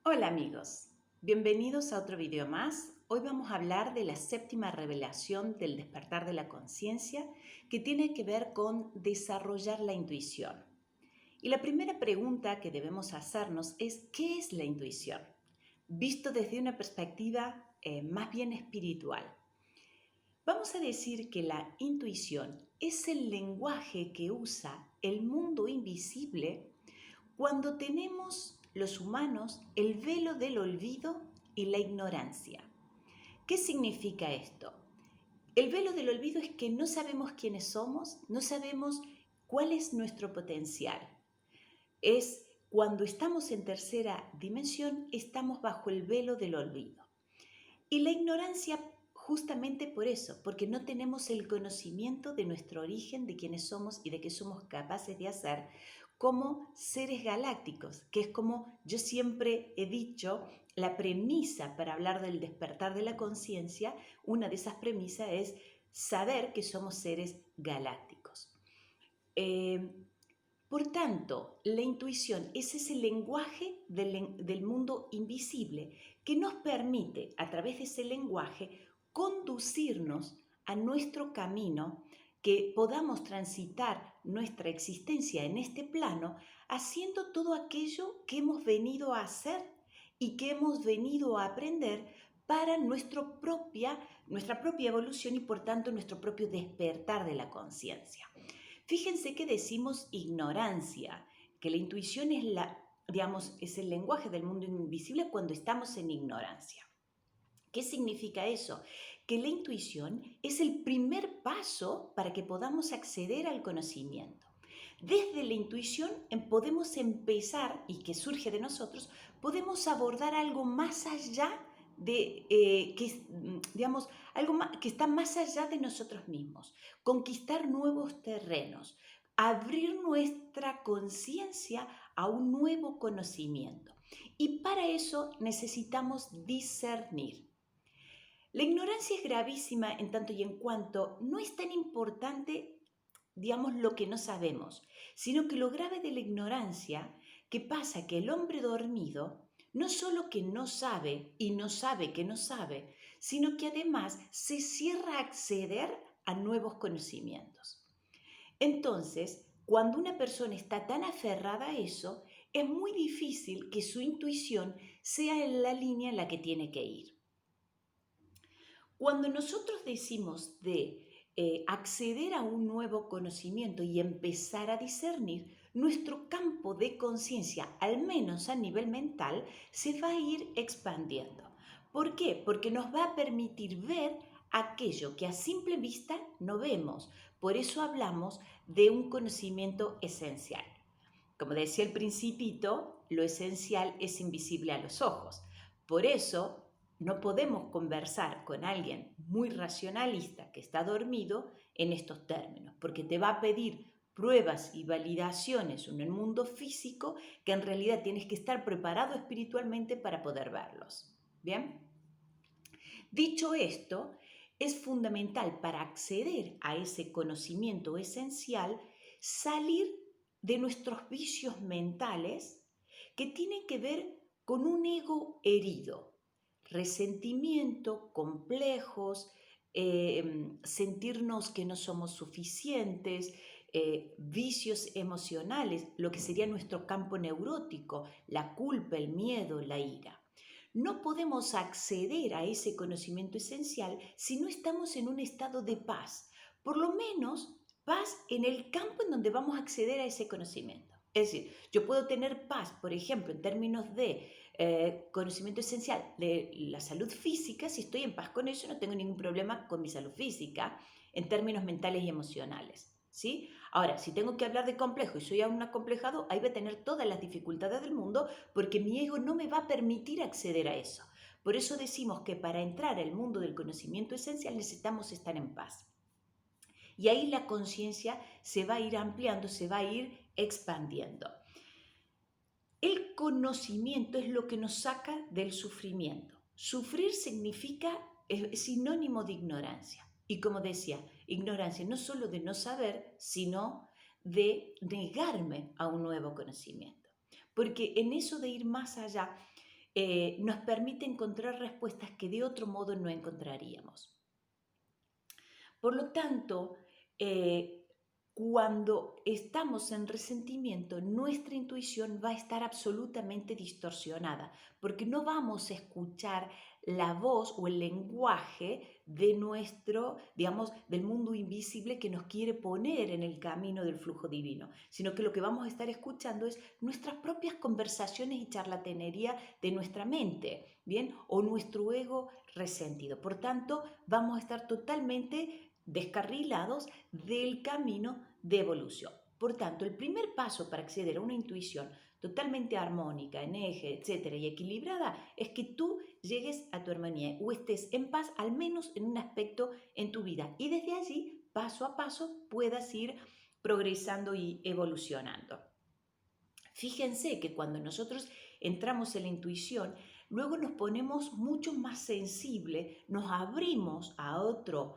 Hola amigos, bienvenidos a otro video más. Hoy vamos a hablar de la séptima revelación del despertar de la conciencia que tiene que ver con desarrollar la intuición. Y la primera pregunta que debemos hacernos es ¿qué es la intuición? Visto desde una perspectiva más bien espiritual. Vamos a decir que la intuición es el lenguaje que usa el mundo invisible cuando tenemos los humanos el velo del olvido y la ignorancia. ¿Qué significa esto? El velo del olvido es que no sabemos quiénes somos, no sabemos cuál es nuestro potencial. Es cuando estamos en tercera dimensión, estamos bajo el velo del olvido. Y la ignorancia justamente por eso, porque no tenemos el conocimiento de nuestro origen, de quiénes somos y de qué somos capaces de hacer como seres galácticos, que es como yo siempre he dicho, la premisa para hablar del despertar de la conciencia, una de esas premisas es saber que somos seres galácticos. Por tanto, la intuición es ese lenguaje del mundo invisible que nos permite, a través de ese lenguaje, conducirnos a nuestro camino, que podamos transitar nuestra existencia en este plano haciendo todo aquello que hemos venido a hacer y que hemos venido a aprender para nuestra propia evolución y por tanto nuestro propio despertar de la conciencia. Fíjense que decimos ignorancia, que la intuición es es el lenguaje del mundo invisible cuando estamos en ignorancia. ¿Qué significa eso? Que la intuición es el primer paso para que podamos acceder al conocimiento. Desde la intuición podemos empezar, y que surge de nosotros, podemos abordar algo más allá de, algo que está más allá de nosotros mismos, conquistar nuevos terrenos, abrir nuestra conciencia a un nuevo conocimiento. Y para eso necesitamos discernir. La ignorancia es gravísima en tanto y en cuanto no es tan importante, lo que no sabemos, sino que lo grave de la ignorancia, que pasa que el hombre dormido no solo que no sabe y no sabe que no sabe, sino que además se cierra a acceder a nuevos conocimientos. Entonces, cuando una persona está tan aferrada a eso, es muy difícil que su intuición sea en la línea en la que tiene que ir. Cuando nosotros decimos de acceder a un nuevo conocimiento y empezar a discernir, nuestro campo de conciencia, al menos a nivel mental, se va a ir expandiendo. ¿Por qué? Porque nos va a permitir ver aquello que a simple vista no vemos. Por eso hablamos de un conocimiento esencial. Como decía el principito, lo esencial es invisible a los ojos. Por eso no podemos conversar con alguien muy racionalista que está dormido en estos términos, porque te va a pedir pruebas y validaciones en el mundo físico que en realidad tienes que estar preparado espiritualmente para poder verlos. ¿Bien? Dicho esto, es fundamental para acceder a ese conocimiento esencial salir de nuestros vicios mentales que tienen que ver con un ego herido, resentimiento, complejos, sentirnos que no somos suficientes, vicios emocionales, lo que sería nuestro campo neurótico, la culpa, el miedo, la ira. No podemos acceder a ese conocimiento esencial si no estamos en un estado de paz, por lo menos paz en el campo en donde vamos a acceder a ese conocimiento. Es decir, yo puedo tener paz, por ejemplo, en términos de conocimiento esencial de la salud física, si estoy en paz con eso, no tengo ningún problema con mi salud física en términos mentales y emocionales. ¿Sí? Ahora, si tengo que hablar de complejo y soy aún acomplejado, ahí voy a tener todas las dificultades del mundo porque mi ego no me va a permitir acceder a eso. Por eso decimos que para entrar al mundo del conocimiento esencial necesitamos estar en paz. Y ahí la conciencia se va a ir ampliando, se va a ir expandiendo. El conocimiento es lo que nos saca del sufrimiento. Sufrir es sinónimo de ignorancia. Y como decía, ignorancia no solo de no saber, sino de negarme a un nuevo conocimiento. Porque en eso de ir más allá, nos permite encontrar respuestas que de otro modo no encontraríamos. Por lo tanto, cuando estamos en resentimiento, nuestra intuición va a estar absolutamente distorsionada, porque no vamos a escuchar la voz o el lenguaje de nuestro, digamos, del mundo invisible que nos quiere poner en el camino del flujo divino, sino que lo que vamos a estar escuchando es nuestras propias conversaciones y charlatanería de nuestra mente, ¿bien? O nuestro ego resentido. Por tanto, vamos a estar totalmente descarrilados del camino de evolución. Por tanto, el primer paso para acceder a una intuición totalmente armónica, en eje, etcétera, y equilibrada, es que tú llegues a tu armonía o estés en paz, al menos en un aspecto en tu vida. Y desde allí, paso a paso, puedas ir progresando y evolucionando. Fíjense que cuando nosotros entramos en la intuición, luego nos ponemos mucho más sensibles, nos abrimos a otro,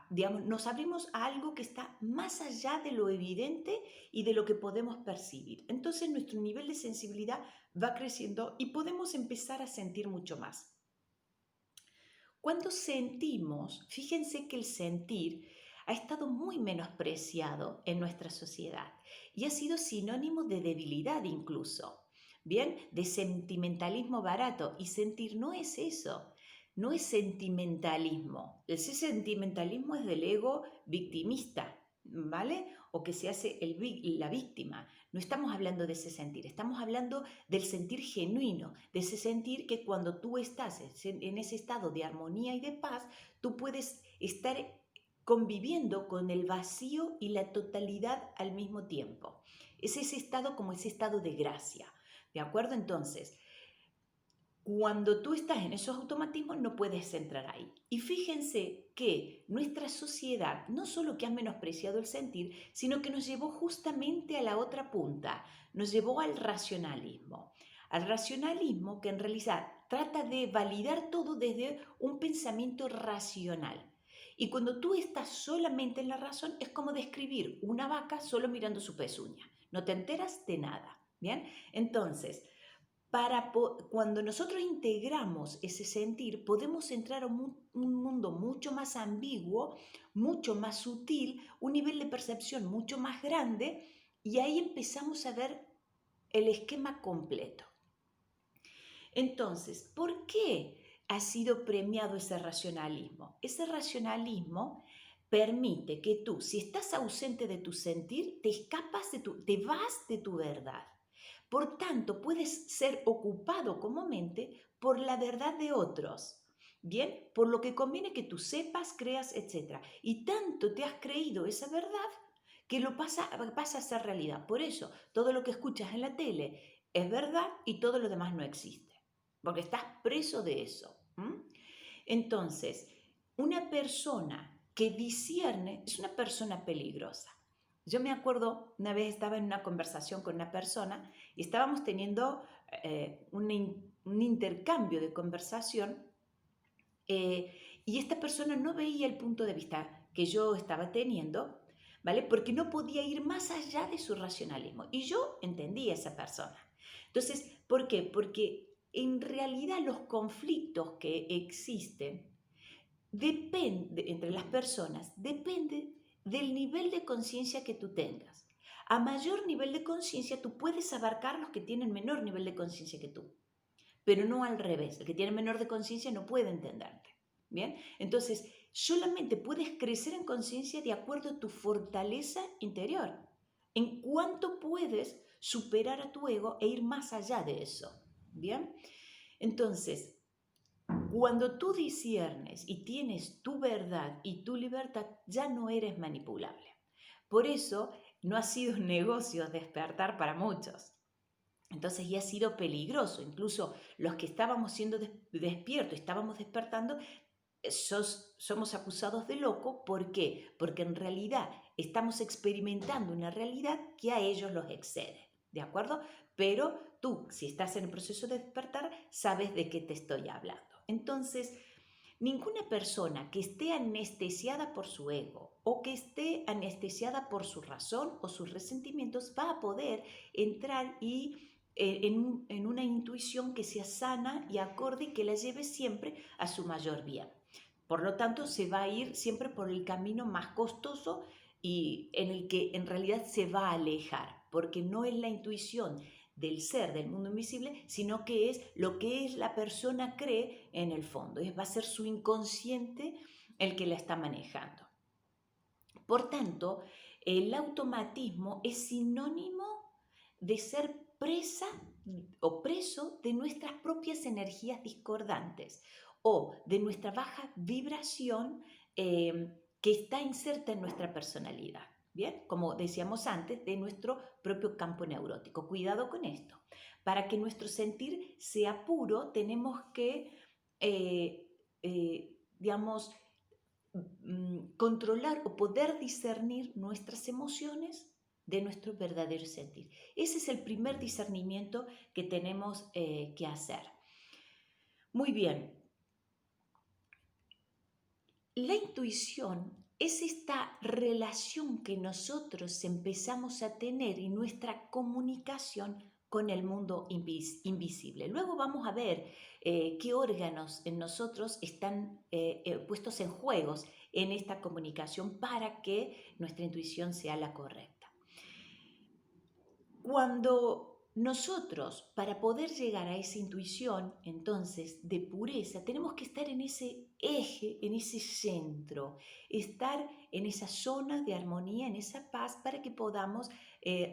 digamos, nos abrimos a algo que está más allá de lo evidente y de lo que podemos percibir. Entonces nuestro nivel de sensibilidad va creciendo y podemos empezar a sentir mucho más. Cuando sentimos, fíjense que el sentir ha estado muy menospreciado en nuestra sociedad y ha sido sinónimo de debilidad incluso, ¿bien? De sentimentalismo barato. Y sentir no es eso, no es sentimentalismo. Ese sentimentalismo es del ego victimista, ¿vale? O que se hace la víctima. No estamos hablando de ese sentir, estamos hablando del sentir genuino, de ese sentir que cuando tú estás en ese estado de armonía y de paz, tú puedes estar conviviendo con el vacío y la totalidad al mismo tiempo. Es ese estado como ese estado de gracia, ¿de acuerdo? Entonces, cuando tú estás en esos automatismos no puedes entrar ahí. Y fíjense que nuestra sociedad no solo que ha menospreciado el sentir, sino que nos llevó justamente a la otra punta, nos llevó al racionalismo. Al racionalismo que en realidad trata de validar todo desde un pensamiento racional. Y cuando tú estás solamente en la razón es como describir una vaca solo mirando su pezuña. No te enteras de nada, ¿bien? Entonces, cuando nosotros integramos ese sentir, podemos entrar a un mundo mucho más ambiguo, mucho más sutil, un nivel de percepción mucho más grande, y ahí empezamos a ver el esquema completo. Entonces, ¿por qué ha sido premiado ese racionalismo? Ese racionalismo permite que tú, si estás ausente de tu sentir, te vas de tu verdad. Por tanto, puedes ser ocupado comúnmente por la verdad de otros, ¿bien? Por lo que conviene que tú sepas, creas, etc. Y tanto te has creído esa verdad que lo pasa a ser realidad. Por eso, todo lo que escuchas en la tele es verdad y todo lo demás no existe, porque estás preso de eso. Entonces, una persona que discierne es una persona peligrosa. Yo me acuerdo, una vez estaba en una conversación con una persona y estábamos teniendo un intercambio de conversación y esta persona no veía el punto de vista que yo estaba teniendo, ¿vale? Porque no podía ir más allá de su racionalismo. Y yo entendía a esa persona. Entonces, ¿por qué? Porque en realidad los conflictos que existen entre las personas depende del nivel de conciencia que tú tengas. A mayor nivel de conciencia, tú puedes abarcar los que tienen menor nivel de conciencia que tú, pero no al revés. El que tiene menor de conciencia no puede entenderte. ¿Bien? Entonces, solamente puedes crecer en conciencia de acuerdo a tu fortaleza interior. En cuánto puedes superar a tu ego e ir más allá de eso. ¿Bien? Entonces, cuando tú disciernes y tienes tu verdad y tu libertad, ya no eres manipulable. Por eso no ha sido un negocio despertar para muchos. Entonces ya ha sido peligroso. Incluso los que estábamos siendo despiertos, estábamos despertando, somos acusados de loco. ¿Por qué? Porque en realidad estamos experimentando una realidad que a ellos los excede. ¿De acuerdo? Pero tú, si estás en el proceso de despertar, sabes de qué te estoy hablando. Entonces, ninguna persona que esté anestesiada por su ego o que esté anestesiada por su razón o sus resentimientos va a poder entrar y en una intuición que sea sana y acorde y que la lleve siempre a su mayor bien. Por lo tanto, se va a ir siempre por el camino más costoso y en el que en realidad se va a alejar, porque no es la intuición del ser del mundo invisible, sino que es lo que es la persona cree en el fondo. Va a ser su inconsciente el que la está manejando. Por tanto, el automatismo es sinónimo de ser presa o preso de nuestras propias energías discordantes o de nuestra baja vibración que está inserta en nuestra personalidad. Bien, como decíamos antes, de nuestro propio campo neurótico. Cuidado con esto. Para que nuestro sentir sea puro, tenemos que, digamos, controlar o poder discernir nuestras emociones de nuestro verdadero sentir. Ese es el primer discernimiento que tenemos que hacer. Muy bien. La intuición es esta relación que nosotros empezamos a tener en nuestra comunicación con el mundo invisible. Luego vamos a ver qué órganos en nosotros están puestos en juegos en esta comunicación para que nuestra intuición sea la correcta. Cuando nosotros, para poder llegar a esa intuición, entonces, de pureza, tenemos que estar en ese eje, en ese centro, estar en esa zona de armonía, en esa paz, para que podamos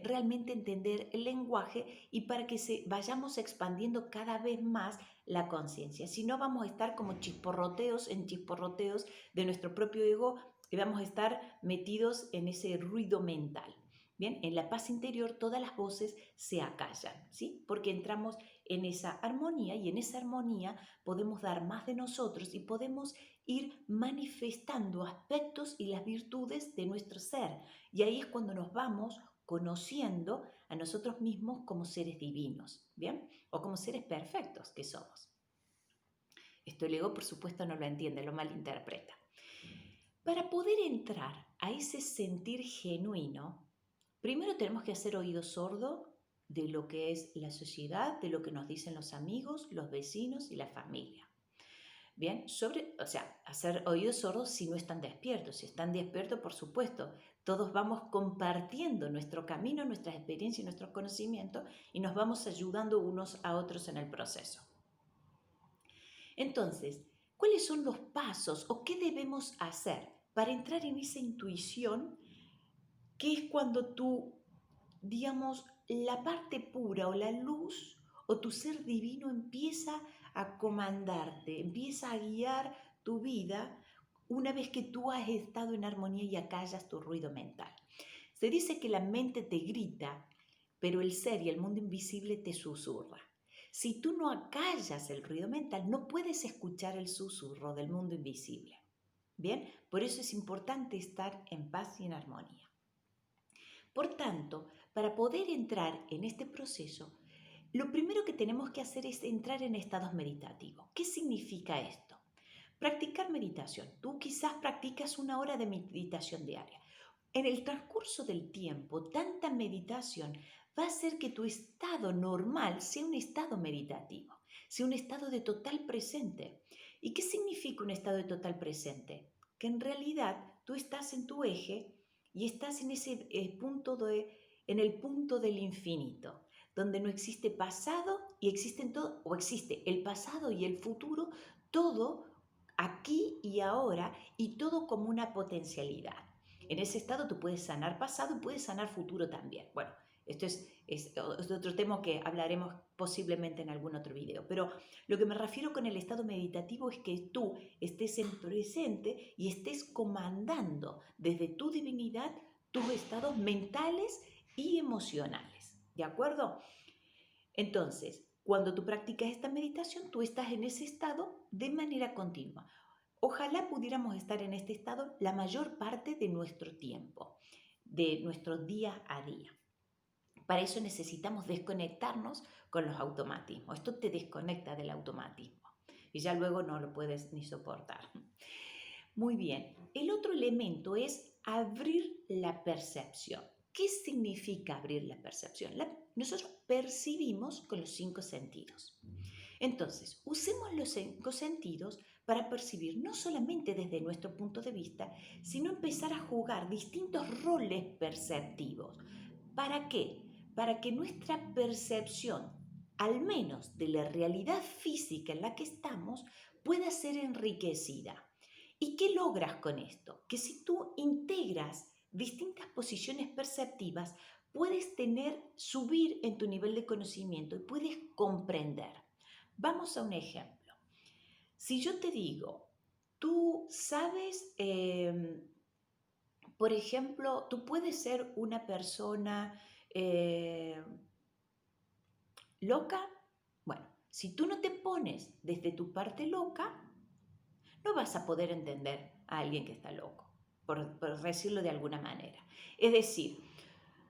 realmente entender el lenguaje y para que vayamos expandiendo cada vez más la conciencia. Si no, vamos a estar como chisporroteos en chisporroteos de nuestro propio ego y vamos a estar metidos en ese ruido mental. Bien, en la paz interior todas las voces se acallan, ¿sí? Porque entramos en esa armonía y en esa armonía podemos dar más de nosotros y podemos ir manifestando aspectos y las virtudes de nuestro ser. Y ahí es cuando nos vamos conociendo a nosotros mismos como seres divinos, ¿bien? O como seres perfectos que somos. Esto el ego, por supuesto, no lo entiende, lo malinterpreta. Para poder entrar a ese sentir genuino, primero tenemos que hacer oído sordo de lo que es la sociedad, de lo que nos dicen los amigos, los vecinos y la familia. Bien, hacer oídos sordos si no están despiertos. Si están despiertos, por supuesto, todos vamos compartiendo nuestro camino, nuestras experiencias y nuestros conocimientos y nos vamos ayudando unos a otros en el proceso. Entonces, ¿cuáles son los pasos o qué debemos hacer para entrar en esa intuición que es cuando tú, digamos, la parte pura o la luz o tu ser divino empieza a comandarte, empieza a guiar tu vida una vez que tú has estado en armonía y acallas tu ruido mental? Se dice que la mente te grita, pero el ser y el mundo invisible te susurra. Si tú no acallas el ruido mental, no puedes escuchar el susurro del mundo invisible. Bien, por eso es importante estar en paz y en armonía. Por tanto, para poder entrar en este proceso, lo primero que tenemos que hacer es entrar en estados meditativos. ¿Qué significa esto? Practicar meditación. Tú quizás practicas 1 hora de meditación diaria. En el transcurso del tiempo, tanta meditación va a hacer que tu estado normal sea un estado meditativo, sea un estado de total presente. ¿Y qué significa un estado de total presente? Que en realidad tú estás en tu eje y estás en ese en el punto del infinito, donde no existe pasado y existen todo, o existe el pasado y el futuro, todo aquí y ahora y todo como una potencialidad. En ese estado tú puedes sanar pasado y puedes sanar futuro también. Bueno, esto es otro tema que hablaremos posiblemente en algún otro video, pero lo que me refiero con el estado meditativo es que tú estés en presente y estés comandando desde tu divinidad tus estados mentales y emocionales, ¿de acuerdo? Entonces, cuando tú practicas esta meditación, tú estás en ese estado de manera continua. Ojalá pudiéramos estar en este estado la mayor parte de nuestro tiempo, de nuestro día a día. Para eso necesitamos desconectarnos con los automatismos. Esto te desconecta del automatismo y ya luego no lo puedes ni soportar. Muy bien. El otro elemento es abrir la percepción. ¿Qué significa abrir la percepción? Nosotros percibimos con los 5 sentidos. Entonces, usemos los 5 sentidos para percibir no solamente desde nuestro punto de vista, sino empezar a jugar distintos roles perceptivos. ¿Para qué? Para que nuestra percepción, al menos de la realidad física en la que estamos, pueda ser enriquecida. ¿Y qué logras con esto? Que si tú integras distintas posiciones perceptivas, puedes subir en tu nivel de conocimiento y puedes comprender. Vamos a un ejemplo. Si yo te digo, tú sabes, por ejemplo, tú puedes ser una persona loca. Bueno, si tú no te pones desde tu parte loca, no vas a poder entender a alguien que está loco, por decirlo de alguna manera. Es decir,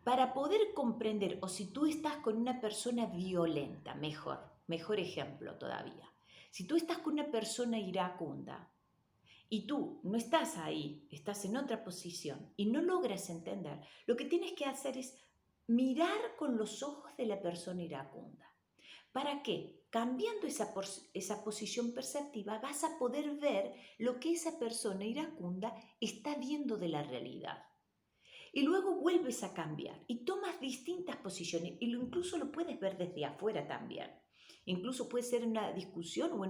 para poder comprender, o si tú estás con una persona violenta, mejor ejemplo todavía. Si tú estás con una persona iracunda y tú no estás ahí, estás en otra posición y no logras entender, lo que tienes que hacer es mirar con los ojos de la persona iracunda. ¿Para qué? Cambiando esa posición perceptiva vas a poder ver lo que esa persona iracunda está viendo de la realidad. Y luego vuelves a cambiar y tomas distintas posiciones y incluso lo puedes ver desde afuera también. Incluso puede ser en una discusión o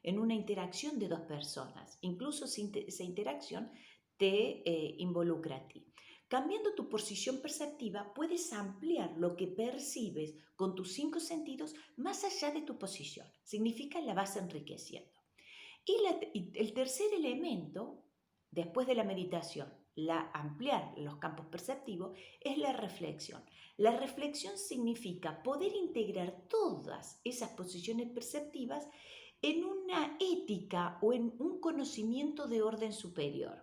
en una interacción de dos personas. Incluso si esa interacción te involucra a ti. Cambiando tu posición perceptiva, puedes ampliar lo que percibes con tus 5 sentidos más allá de tu posición. Significa la vas enriqueciendo. Y el tercer elemento, después de la meditación, ampliar los campos perceptivos, es la reflexión. La reflexión significa poder integrar todas esas posiciones perceptivas en una ética o en un conocimiento de orden superior.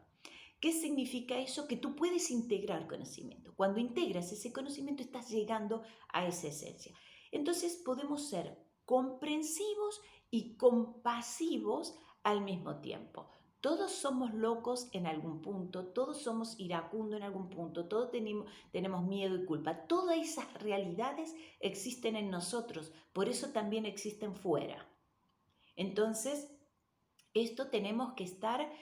¿Qué significa eso? Que tú puedes integrar conocimiento. Cuando integras ese conocimiento estás llegando a esa esencia. Entonces podemos ser comprensivos y compasivos al mismo tiempo. Todos somos locos en algún punto, todos somos iracundos en algún punto, todos tenemos miedo y culpa. Todas esas realidades existen en nosotros, por eso también existen fuera. Entonces, esto tenemos que estar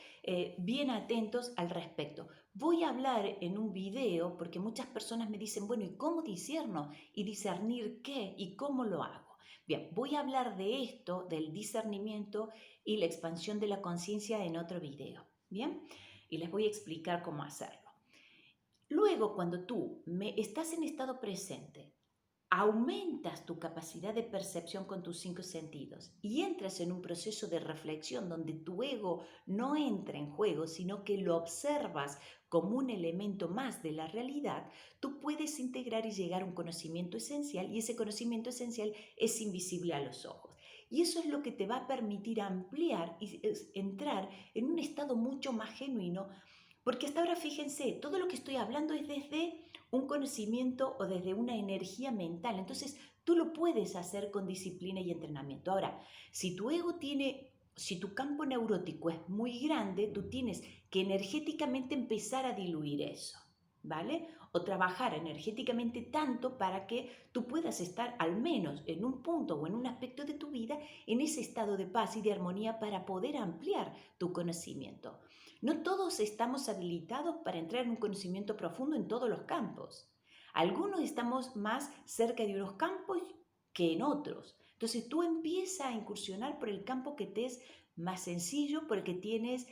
bien atentos al respecto. Voy a hablar en un video porque muchas personas me dicen, bueno, ¿y cómo discierno? ¿Y discernir qué? ¿Y cómo lo hago? Bien, voy a hablar de esto, del discernimiento y la expansión de la conciencia en otro video. Bien, y les voy a explicar cómo hacerlo. Luego, cuando tú estás en estado presente, aumentas tu capacidad de percepción con tus 5 sentidos y entras en un proceso de reflexión donde tu ego no entra en juego, sino que lo observas como un elemento más de la realidad, tú puedes integrar y llegar a un conocimiento esencial y ese conocimiento esencial es invisible a los ojos. Y eso es lo que te va a permitir ampliar y entrar en un estado mucho más genuino, porque hasta ahora fíjense, todo lo que estoy hablando es desde un conocimiento o desde una energía mental. Entonces, tú lo puedes hacer con disciplina y entrenamiento. Ahora, si tu campo neurótico es muy grande, tú tienes que energéticamente empezar a diluir eso, ¿vale? O trabajar energéticamente tanto para que tú puedas estar al menos en un punto o en un aspecto de tu vida en ese estado de paz y de armonía para poder ampliar tu conocimiento. No todos estamos habilitados para entrar en un conocimiento profundo en todos los campos. Algunos estamos más cerca de unos campos que en otros. Entonces tú empiezas a incursionar por el campo que te es más sencillo, por el que tienes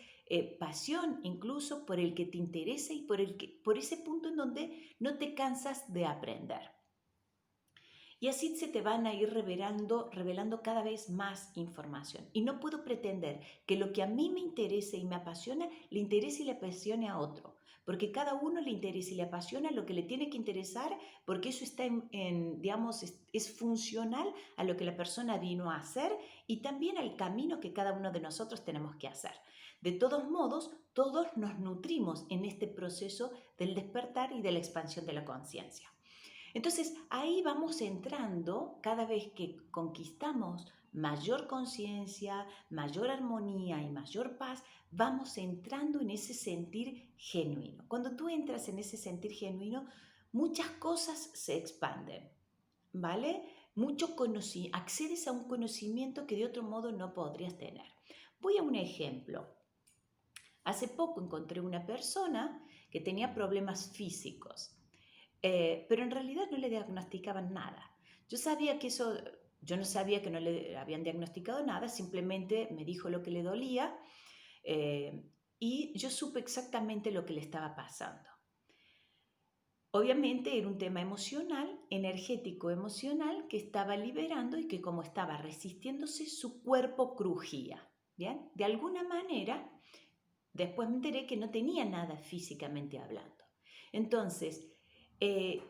pasión, incluso por el que te interesa y por ese punto en donde no te cansas de aprender. Y así se te van a ir revelando cada vez más información. Y no puedo pretender que lo que a mí me interese y me apasiona, le interese y le apasione a otro. Porque cada uno le interesa y le apasiona lo que le tiene que interesar, porque eso está digamos, es funcional a lo que la persona vino a hacer y también al camino que cada uno de nosotros tenemos que hacer. De todos modos, todos nos nutrimos en este proceso del despertar y de la expansión de la conciencia. Entonces, ahí vamos entrando, cada vez que conquistamos mayor conciencia, mayor armonía y mayor paz, vamos entrando en ese sentir genuino. Cuando tú entras en ese sentir genuino, muchas cosas se expanden, ¿vale? Accedes a un conocimiento que de otro modo no podrías tener. Voy a un ejemplo. Hace poco encontré una persona que tenía problemas físicos, pero en realidad no le diagnosticaban nada. Yo sabía que eso, yo no sabía que no le habían diagnosticado nada, simplemente me dijo lo que le dolía, eh, y yo supe exactamente lo que le estaba pasando. Obviamente era un tema emocional, energético emocional, que estaba liberando y que como estaba resistiéndose, su cuerpo crujía. ¿Bien? De alguna manera, después me enteré que no tenía nada físicamente hablando. Entonces, eh,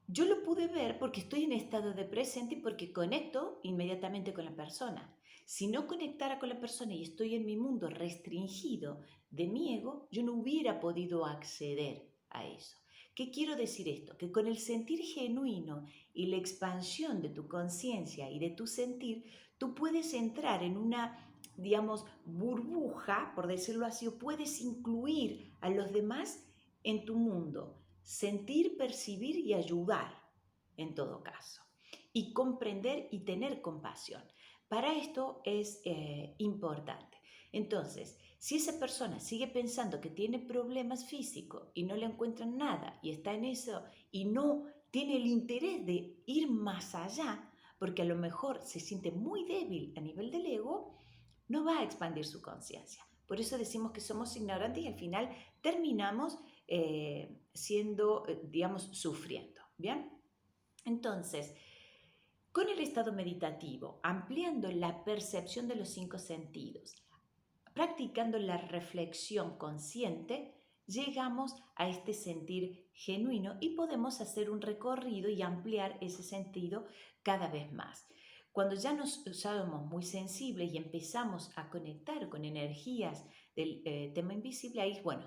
yo lo pude ver porque estoy en estado de presente y porque conecto inmediatamente con la persona. Si no conectara con la persona y estoy en mi mundo restringido de mi ego, yo no hubiera podido acceder a eso. ¿Qué quiero decir esto? Que con el sentir genuino y la expansión de tu conciencia y de tu sentir, tú puedes entrar en una, digamos, burbuja, por decirlo así, o puedes incluir a los demás en tu mundo. Sentir, percibir y ayudar, en todo caso. Y comprender y tener compasión. Para esto es importante. Entonces, si esa persona sigue pensando que tiene problemas físicos y no le encuentran nada y está en eso y no tiene el interés de ir más allá, porque a lo mejor se siente muy débil a nivel del ego, no va a expandir su conciencia. Por eso decimos que somos ignorantes y al final terminamos siendo, digamos, sufriendo. ¿Bien? Entonces, con el estado meditativo, ampliando la percepción de los 5 sentidos, practicando la reflexión consciente, llegamos a este sentir genuino y podemos hacer un recorrido y ampliar ese sentido cada vez más. Cuando ya nos somos muy sensibles y empezamos a conectar con energías del tema invisible, ahí, bueno,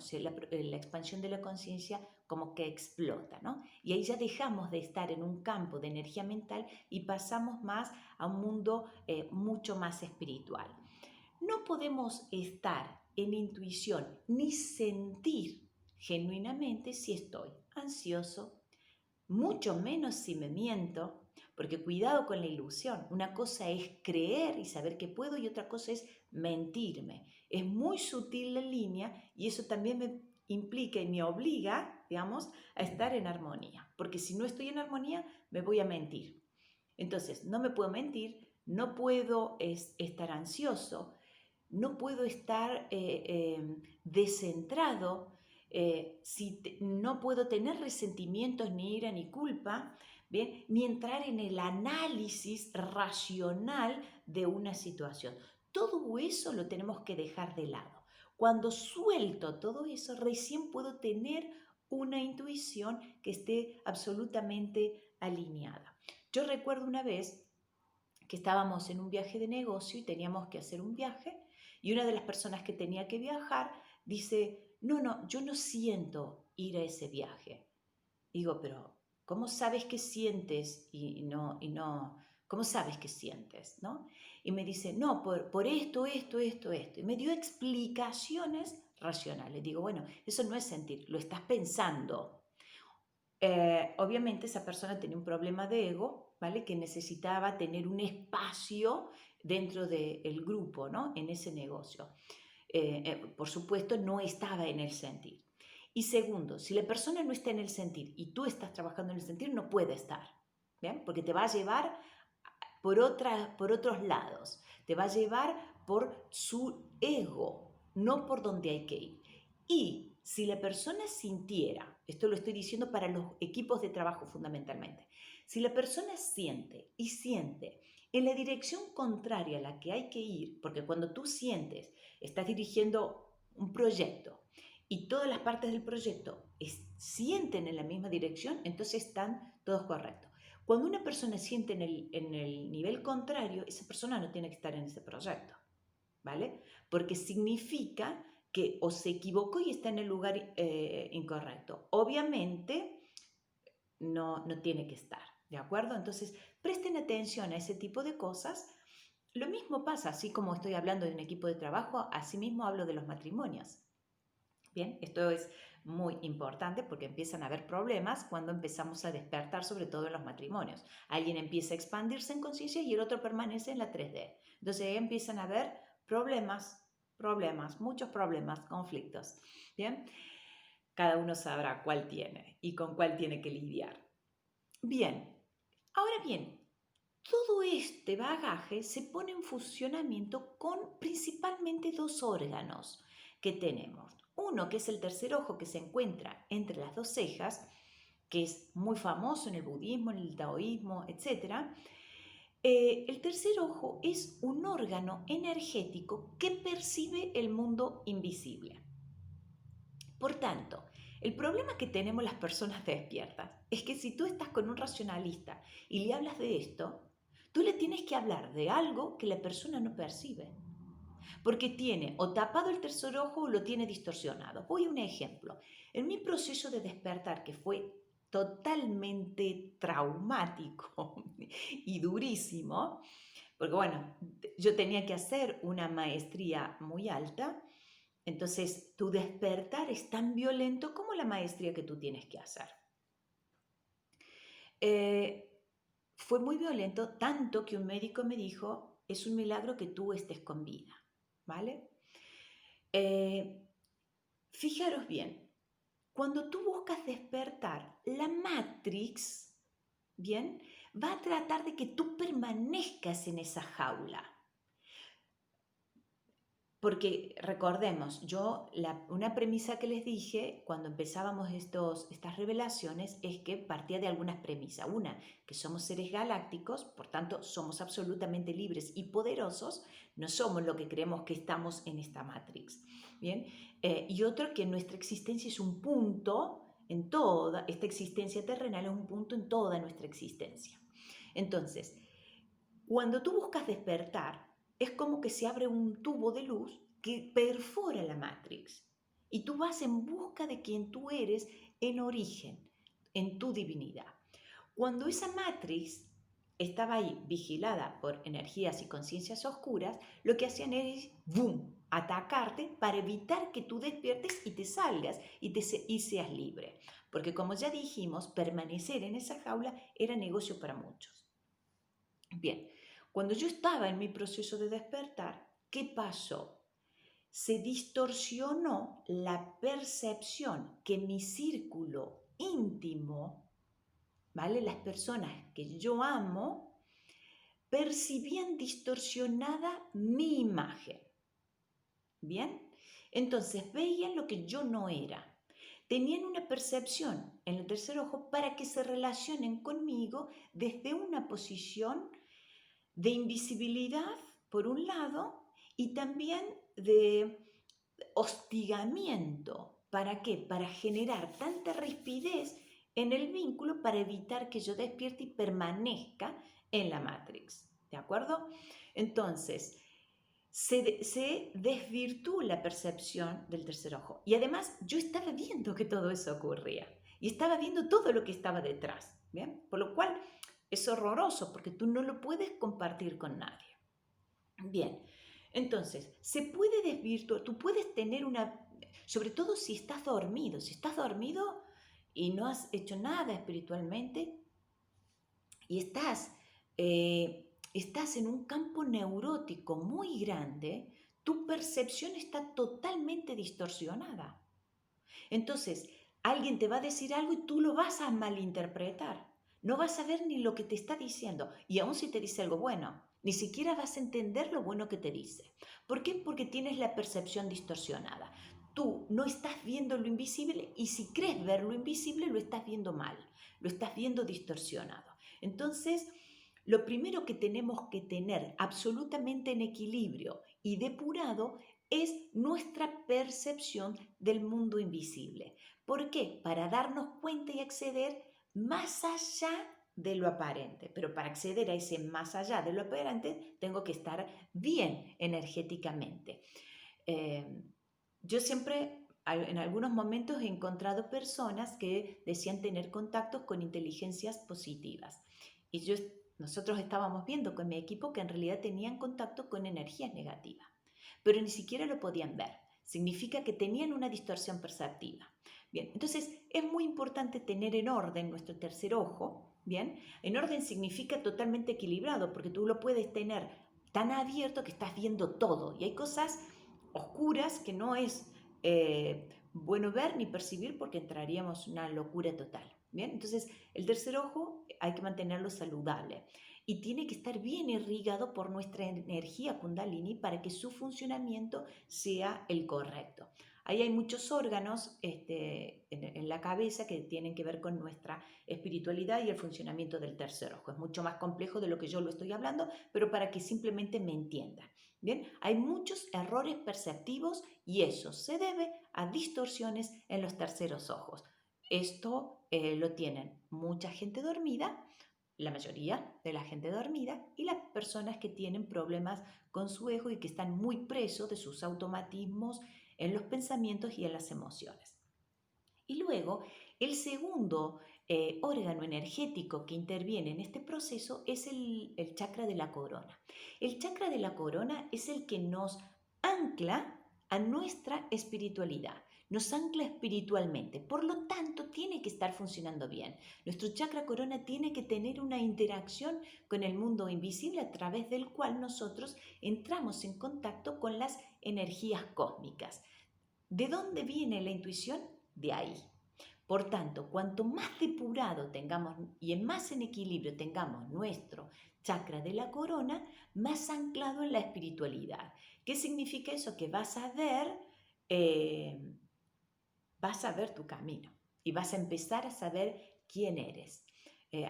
la expansión de la conciencia como que explota, ¿no? Y ahí ya dejamos de estar en un campo de energía mental y pasamos más a un mundo mucho más espiritual. No podemos estar en intuición ni sentir genuinamente si estoy ansioso, mucho menos si me miento, porque cuidado con la ilusión. Una cosa es creer y saber que puedo y otra cosa es mentirme. Es muy sutil la línea y eso también me implica y me obliga, digamos, a estar en armonía, porque si no estoy en armonía me voy a mentir. Entonces, no me puedo mentir, no puedo estar ansioso, no puedo estar descentrado, no puedo tener resentimientos, ni ira, ni culpa, ¿bien? Ni entrar en el análisis racional de una situación. Todo eso lo tenemos que dejar de lado. Cuando suelto todo eso, recién puedo tener una intuición que esté absolutamente alineada. Yo recuerdo una vez que estábamos en un viaje de negocio y teníamos que hacer un viaje y una de las personas que tenía que viajar dice, no, yo no siento ir a ese viaje. Digo, pero ¿cómo sabes que sientes cómo sabes que sientes, no? Y me dice, no, por esto, esto. Y me dio explicaciones racionales. Digo, bueno, eso no es sentir, lo estás pensando. Obviamente esa persona tenía un problema de ego, ¿vale? Que necesitaba tener un espacio dentro del grupo, ¿no? En ese negocio. Por supuesto, no estaba en el sentir. Y segundo, si la persona no está en el sentir y tú estás trabajando en el sentir, no puede estar, ¿bien? Porque te va a llevar por otros lados, te va a llevar por su ego, no por donde hay que ir. Y si la persona sintiera, esto lo estoy diciendo para los equipos de trabajo fundamentalmente, si la persona siente y siente en la dirección contraria a la que hay que ir, porque cuando tú sientes, estás dirigiendo un proyecto y todas las partes del proyecto sienten en la misma dirección, entonces están todos correctos. Cuando una persona siente en el nivel contrario, esa persona no tiene que estar en ese proyecto, ¿vale? Porque significa que o se equivocó y está en el lugar incorrecto. Obviamente no tiene que estar, ¿de acuerdo? Entonces, presten atención a ese tipo de cosas. Lo mismo pasa, así como estoy hablando de un equipo de trabajo, así mismo hablo de los matrimonios. Bien, esto es muy importante porque empiezan a haber problemas cuando empezamos a despertar, sobre todo en los matrimonios. Alguien empieza a expandirse en conciencia y el otro permanece en la 3D. Entonces ahí empiezan a haber muchos problemas, conflictos. Bien, cada uno sabrá cuál tiene y con cuál tiene que lidiar. Bien, ahora bien, todo este bagaje se pone en funcionamiento con principalmente dos órganos que tenemos. Uno que es el tercer ojo que se encuentra entre las dos cejas, que es muy famoso en el budismo, en el taoísmo, etc. El tercer ojo es un órgano energético que percibe el mundo invisible. Por tanto, el problema que tenemos las personas despiertas es que si tú estás con un racionalista y le hablas de esto, tú le tienes que hablar de algo que la persona no percibe, porque tiene o tapado el tercer ojo o lo tiene distorsionado. Voy a un ejemplo. En mi proceso de despertar, que fue totalmente traumático y durísimo, porque bueno, yo tenía que hacer una maestría muy alta. Entonces, tu despertar es tan violento como la maestría que tú tienes que hacer. Fue muy violento, tanto que un médico me dijo, es un milagro que tú estés con vida, ¿vale? Fijaros bien, cuando tú buscas despertar, la Matrix, ¿bien? Va a tratar de que tú permanezcas en esa jaula. Porque recordemos, una premisa que les dije cuando empezábamos estas revelaciones es que partía de algunas premisas. Una, que somos seres galácticos, por tanto somos absolutamente libres y poderosos, no somos lo que creemos que estamos en esta Matrix. ¿Bien? Y otro, que nuestra existencia es un punto en toda, esta existencia terrenal es un punto en toda nuestra existencia. Entonces, cuando tú buscas despertar, es como que se abre un tubo de luz que perfora la Matrix y tú vas en busca de quien tú eres en origen, en tu divinidad. Cuando esa Matrix estaba ahí vigilada por energías y conciencias oscuras, lo que hacían es ¡boom!, atacarte para evitar que tú despiertes y te salgas y seas libre. Porque como ya dijimos, permanecer en esa jaula era negocio para muchos. Bien, cuando yo estaba en mi proceso de despertar, ¿qué pasó? Se distorsionó la percepción que mi círculo íntimo, ¿vale? Las personas que yo amo, percibían distorsionada mi imagen. ¿Bien? Entonces veían lo que yo no era. Tenían una percepción en el tercer ojo para que se relacionen conmigo desde una posición de invisibilidad, por un lado, y también de hostigamiento. ¿Para qué? Para generar tanta rispidez en el vínculo para evitar que yo despierte y permanezca en la Matrix. ¿De acuerdo? Entonces, se desvirtuó la percepción del tercer ojo. Y además, yo estaba viendo que todo eso ocurría. Y estaba viendo todo lo que estaba detrás. ¿Bien? Por lo cual, es horroroso porque tú no lo puedes compartir con nadie. Bien, entonces, se puede desvirtuar, tú puedes tener sobre todo si estás dormido y no has hecho nada espiritualmente y estás en un campo neurótico muy grande, tu percepción está totalmente distorsionada. Entonces, alguien te va a decir algo y tú lo vas a malinterpretar. No vas a ver ni lo que te está diciendo. Y aun si te dice algo bueno, ni siquiera vas a entender lo bueno que te dice. ¿Por qué? Porque tienes la percepción distorsionada. Tú no estás viendo lo invisible y si crees ver lo invisible lo estás viendo mal, lo estás viendo distorsionado. Entonces, lo primero que tenemos que tener absolutamente en equilibrio y depurado es nuestra percepción del mundo invisible. ¿Por qué? Para darnos cuenta y acceder más allá de lo aparente. Pero para acceder a ese más allá de lo aparente, tengo que estar bien energéticamente. Yo siempre, en algunos momentos, he encontrado personas que decían tener contactos con inteligencias positivas. Y nosotros estábamos viendo con mi equipo que en realidad tenían contacto con energías negativas, pero ni siquiera lo podían ver. Significa que tenían una distorsión perceptiva. Bien, entonces es muy importante tener en orden nuestro tercer ojo. Bien, en orden significa totalmente equilibrado, porque tú lo puedes tener tan abierto que estás viendo todo y hay cosas oscuras que no es bueno ver ni percibir porque entraríamos en una locura total. Bien, entonces el tercer ojo hay que mantenerlo saludable y tiene que estar bien irrigado por nuestra energía Kundalini para que su funcionamiento sea el correcto. Ahí hay muchos órganos en la cabeza que tienen que ver con nuestra espiritualidad y el funcionamiento del tercer ojo. Es mucho más complejo de lo que yo lo estoy hablando, pero para que simplemente me entiendan. Bien, hay muchos errores perceptivos y eso se debe a distorsiones en los terceros ojos. Esto lo tienen mucha gente dormida, la mayoría de la gente dormida y las personas que tienen problemas con su ego y que están muy presos de sus automatismos en los pensamientos y en las emociones. Y luego, el segundo órgano energético que interviene en este proceso es el chakra de la corona. El chakra de la corona es el que nos ancla a nuestra espiritualidad, nos ancla espiritualmente, por lo tanto tiene que estar funcionando bien. Nuestro chakra corona tiene que tener una interacción con el mundo invisible a través del cual nosotros entramos en contacto con las energías cósmicas. ¿De dónde viene la intuición? De ahí. Por tanto, cuanto más depurado tengamos y más en equilibrio tengamos nuestro chakra de la corona, más anclado en la espiritualidad. ¿Qué significa eso? Que eh, vas a ver tu camino y vas a empezar a saber quién eres.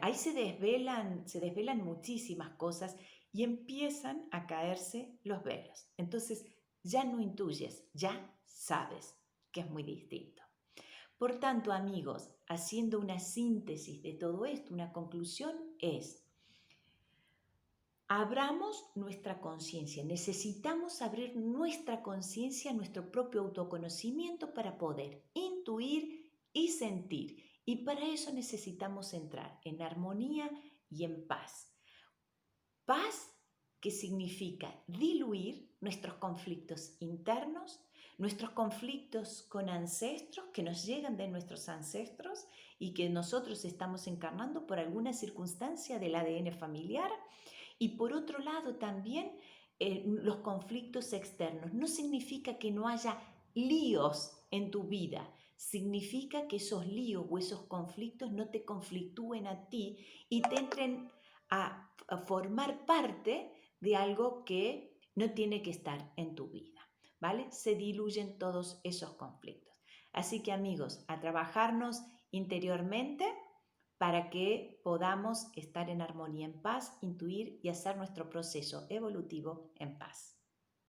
Ahí se desvelan muchísimas cosas y empiezan a caerse los velos. Entonces ya no intuyes, ya sabes, que es muy distinto. Por tanto, amigos, haciendo una síntesis de todo esto, una conclusión es: abramos nuestra conciencia, necesitamos abrir nuestra conciencia, nuestro propio autoconocimiento para poder intuir y sentir. Y para eso necesitamos entrar en armonía y en paz. Paz que significa diluir nuestros conflictos internos, nuestros conflictos con ancestros que nos llegan de nuestros ancestros y que nosotros estamos encarnando por alguna circunstancia del ADN familiar. Y por otro lado también los conflictos externos. No significa que no haya líos en tu vida, significa que esos líos o esos conflictos no te conflictúen a ti y te entren a formar parte de algo que no tiene que estar en tu vida, ¿vale? Se diluyen todos esos conflictos. Así que amigos, a trabajarnos interiormente para que podamos estar en armonía, en paz, intuir y hacer nuestro proceso evolutivo en paz.